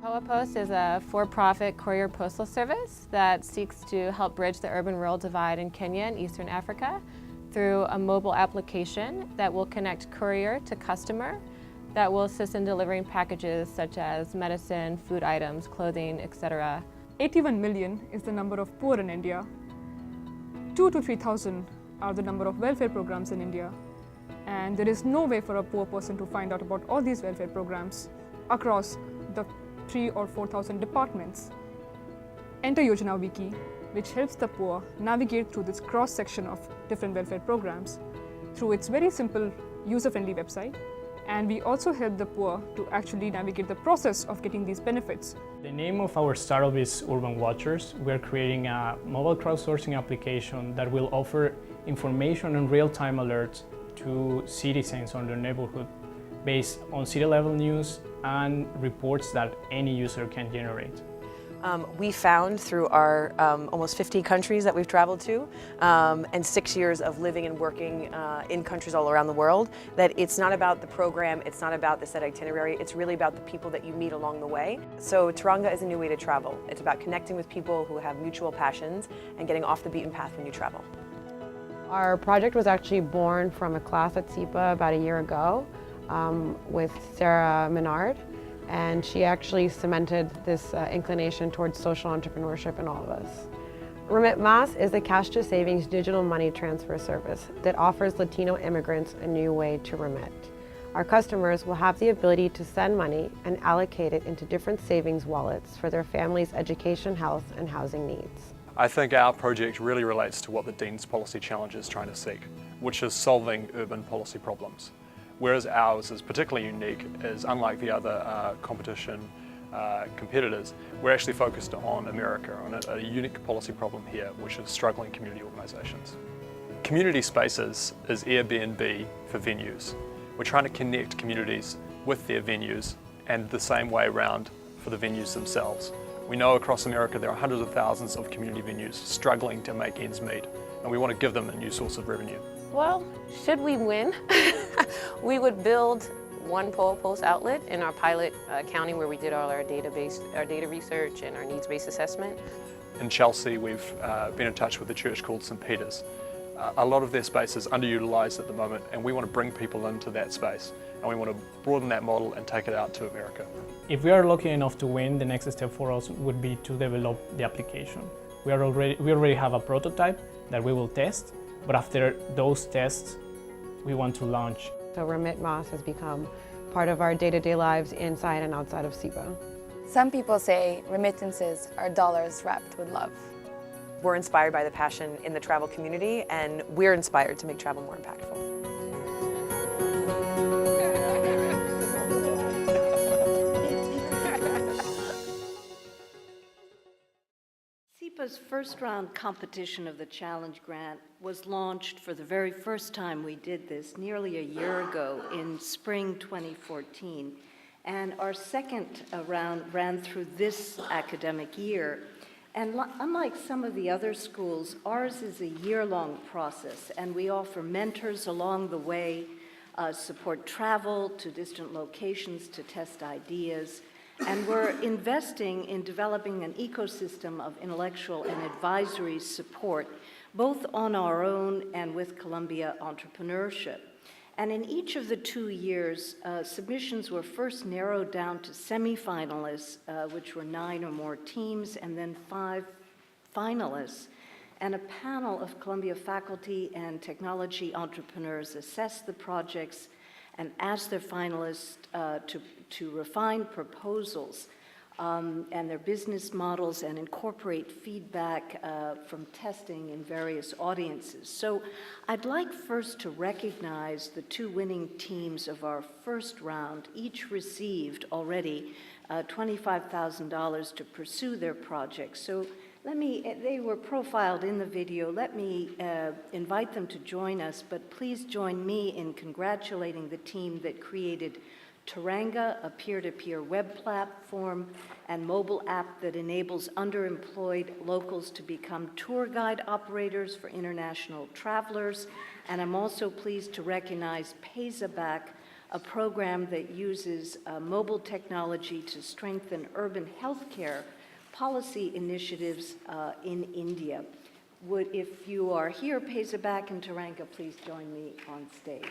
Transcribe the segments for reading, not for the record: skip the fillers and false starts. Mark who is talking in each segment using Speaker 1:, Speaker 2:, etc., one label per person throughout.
Speaker 1: POA Post is a for-profit courier postal service that seeks to help bridge the urban-rural divide in Kenya and Eastern Africa through a mobile application that will connect courier to customer, that will assist in delivering packages such as medicine, food items, clothing, etc.
Speaker 2: 81 million is the number of poor in India. 2,000 to 3,000 are the number of welfare programs in India. And there is no way for a poor person to find out about all these welfare programs across the 3,000 or 4,000 departments. Enter Yojana Wiki, which helps the poor navigate through this cross-section of different welfare programs through its very simple, user-friendly website. And we also help the poor to actually navigate the process of getting these benefits.
Speaker 3: The name of our startup is Urban Watchers. We're creating a mobile crowdsourcing application that will offer information and real-time alerts to citizens on their neighborhood based on city-level news and reports that any user can generate.
Speaker 4: We found through our almost 50 countries that we've traveled to and 6 years of living and working in countries all around the world that it's not about the program, it's not about the set itinerary, it's really about the people that you meet along the way. So Teranga is a new way to travel. It's about connecting with people who have mutual passions and getting off the beaten path when you travel.
Speaker 5: Our project was actually born from a class at SIPA about a year ago with Sarah Menard. And she actually cemented this inclination towards social entrepreneurship in all of us. Remit Mas is a cash-to-savings digital money transfer service that offers Latino immigrants a new way to remit. Our customers will have the ability to send money and allocate it into different savings wallets for their family's education, health, and housing needs.
Speaker 6: I think our project really relates to what the Dean's Policy Challenge is trying to seek, which is solving urban policy problems. Whereas ours is particularly unique, is unlike the other competitors, we're actually focused on America, on a unique policy problem here, which is struggling community organisations. Community Spaces is Airbnb for venues. We're trying to connect communities with their venues and the same way around for the venues themselves. We know across America there are hundreds of thousands of community venues struggling to make ends meet, and we want to give them a new source of revenue.
Speaker 1: Well, should we win, we would build one POA Post outlet in our pilot county where we did all our data research and our needs-based assessment.
Speaker 6: In Chelsea, we've been in touch with a church called St. Peter's. A lot of their space is underutilised at the moment, and we want to bring people into that space, and we want to broaden that model and take it out to America.
Speaker 3: If we are lucky enough to win, the next step for us would be to develop the application. We already have a prototype that we will test, but after those tests, we want to launch.
Speaker 5: So Remit Mas has become part of our day-to-day lives inside and outside of SIPA.
Speaker 7: Some people say remittances are dollars wrapped with love.
Speaker 4: We're inspired by the passion in the travel community, and we're inspired to make travel more impactful.
Speaker 8: SIPA's first round competition of the Challenge Grant was launched for the very first time we did this nearly a year ago in spring 2014. And our second round ran through this academic year. And unlike some of the other schools, ours is a year-long process, and we offer mentors along the way, support travel to distant locations to test ideas, and we're investing in developing an ecosystem of intellectual and advisory support, both on our own and with Columbia Entrepreneurship. And in each of the 2 years, submissions were first narrowed down to semifinalists, which were 9 or more teams, and then 5 finalists. And a panel of Columbia faculty and technology entrepreneurs assessed the projects and asked their finalists to refine proposals and their business models and incorporate feedback from testing in various audiences. So I'd like first to recognize the 2 winning teams of our first round. Each received already $25,000 to pursue their projects. So they were profiled in the video. Let me invite them to join us, but please join me in congratulating the team that created Teranga, a peer-to-peer web platform and mobile app that enables underemployed locals to become tour guide operators for international travelers. And I'm also pleased to recognize Paysaback, a program that uses mobile technology to strengthen urban healthcare policy initiatives in India. If you are here, Pezabak and Taranka, please join me on stage.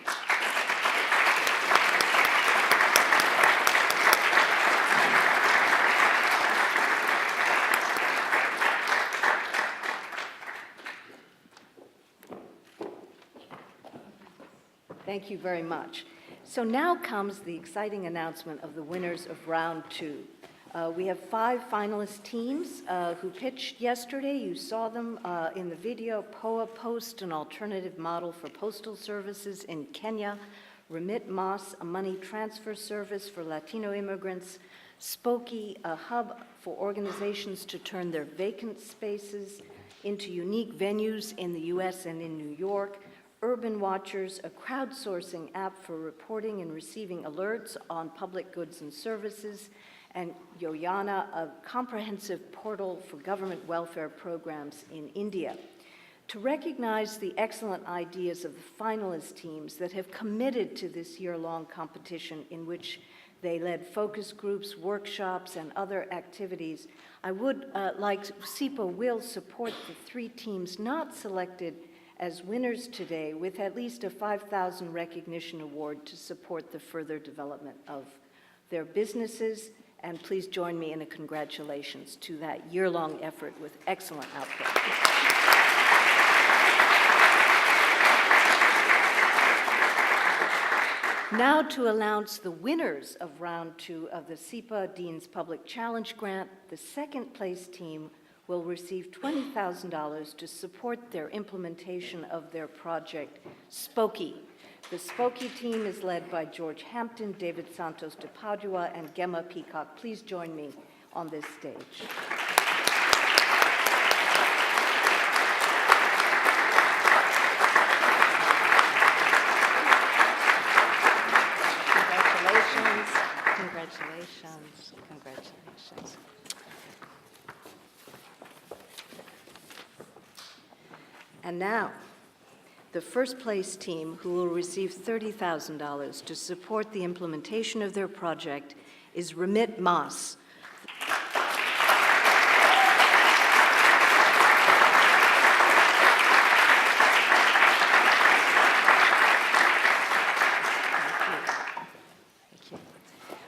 Speaker 8: Thank you very much. So now comes the exciting announcement of the winners of round 2. We have 5 finalist teams who pitched yesterday. You saw them in the video. POA Post, an alternative model for postal services in Kenya. Remit Mas, a money transfer service for Latino immigrants. Spokey, a hub for organizations to turn their vacant spaces into unique venues in the US and in New York. Urban Watchers, a crowdsourcing app for reporting and receiving alerts on public goods and services, and Yoyana, a comprehensive portal for government welfare programs in India. To recognize the excellent ideas of the finalist teams that have committed to this year-long competition in which they led focus groups, workshops, and other activities, I would SIPA will support the 3 teams not selected as winners today with at least a 5,000 recognition award to support the further development of their businesses. And please join me in a congratulations to that year-long effort with excellent output. Now to announce the winners of round 2 of the SIPA Dean's Public Challenge Grant. The second place team will receive $20,000 to support their implementation of their project, Spokey. The Spokey team is led by George Hampton, David Santos de Padua, and Gemma Peacock. Please join me on this stage. Congratulations, congratulations, congratulations. And now, the first place team, who will receive $30,000 to support the implementation of their project, is Remit Mas.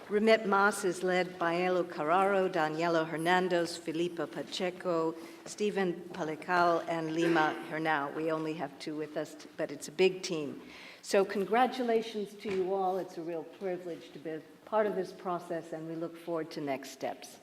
Speaker 8: Remit Mas is led by Elo Carraro, Daniela Hernandez, Filipa Pacheco, Stephen Palical, and Lima Hernao. We only have 2 with us, but it's a big team. So congratulations to you all. It's a real privilege to be part of this process, and we look forward to next steps.